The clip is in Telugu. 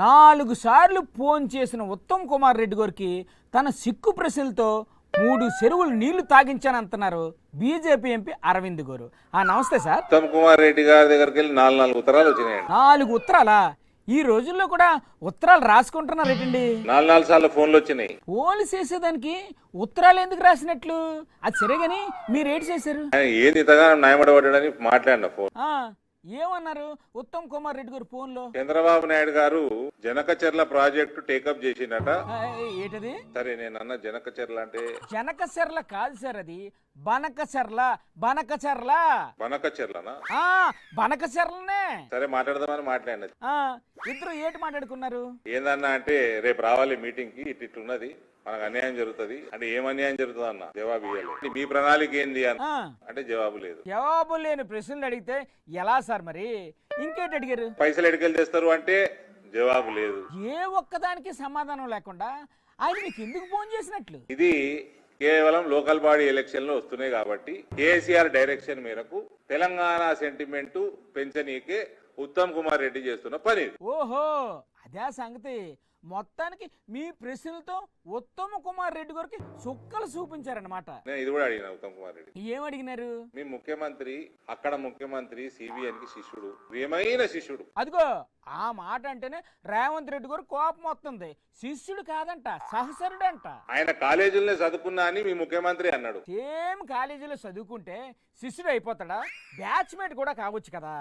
4 సార్లు ఫోన్ చేసిన ఉత్తమ్ కుమార్ రెడ్డి గారికి తన సిక్కు ప్రశ్నలతో 3 చెరువులు నీళ్లు తాగించానంటున్నారు బీజేపీ ఎంపీ అరవింద్ గారు. నమస్తే సార్. ఉత్తమ్ కుమార్ రెడ్డి గారి దగ్గరికి వెళ్ళి 4 ఉత్తరాలు వచ్చినాయండి. 4 ఉత్తరాలా? ఈ రోజుల్లో కూడా ఉత్తరాలు రాసుకుంటున్నారు ఏంటండి? 4 సార్లు ఫోన్లు వచ్చినాయి. ఫోన్లు చేసేదానికి ఉత్తరాలు ఎందుకు రాసినట్లు? అది సరే గాని మీరేటి చేశారు? ఆయన ఏది ఇంతగానో న్యాయపడబడ్డాడని మాట్లాడిన ఫోన్. ఏమన్నారు ఉత్తమ్ కుమార్ రెడ్డి గారు ఫోన్ లో? చంద్రబాబు నాయుడు గారు జనకచెర్ల ప్రాజెక్టు టేకప్ చేసిందట. ఏంటది? సరే నేను అన్న జనకచెర్ల అంటే జనకచెర్ల కాదు సార్, అది బనకచెర్ల. బనకచెర్లనా? బనకచెర్లనే. సరే మాట్లాడదామని మాట్లాడినది. ఇద్దరు ఏటి మాట్లాడుకున్నారు? ఏందన్నా అంటే రేపు రావాలి మీటింగ్ కి, ఇట్లున్నది మనకు అన్యాయం జరుగుతుంది అంటే ఏం అన్యాయం జరుగుతుంది అన్న జవాబు ఇవ్వాలి. మీ ప్రణాళిక ఏంది అన్న అంటే జవాబు లేదు. జవాబు లేని ప్రశ్నలు అడిగితే ఎలా సార్? మరి ఇంకేటి అడిగారు? పైసలు ఎడికెళ్ళి తెస్తారు అంటే జవాబు లేదు. ఏ ఒక్కదానికి సమాధానం లేకుండా ఆయన మీకు ఎందుకు ఫోన్ చేసినట్లు? ఇది కేవలం లోకల్ బాడీ ఎలక్షన్లు వస్తున్నాయి కాబట్టి కేసీఆర్ డైరెక్షన్ మేరకు తెలంగాణ సెంటిమెంట్ పెంచనీకే ఉత్తమ్ కుమార్ రెడ్డి చేస్తున్న పని. ఓహో, అదే సంగతి. మొత్తానికి మీ ప్రశ్నలతో ఉత్తమ్ కుమార్ రెడ్డి గారికి సుక్కలు చూపించారన్నమాట. నేను ఇది కూడా అడిగిన ఉత్తమ్ కుమార్ రెడ్డి. ఏమడిగినారు? మీ ముఖ్యమంత్రి అక్కడ ముఖ్యమంత్రి సిబిఎన్ కి శిష్యుడు, ప్రియమైన శిష్యుడు. అదిగో ఆ మాట అంటేనే రేవంత్ రెడ్డి గారు కోపం వస్తుంది. శిష్యుడు కాదంట, సహచరుడంట. ఆయన కాలేజీలనే చదువుకున్నా అని మీ ముఖ్యమంత్రి అన్నాడు. సేమ్ కాలేజీలో చదువుకుంటే శిష్యుడు అయిపోతాడా? బ్యాచ్మేట్ కూడా కావచ్చు కదా.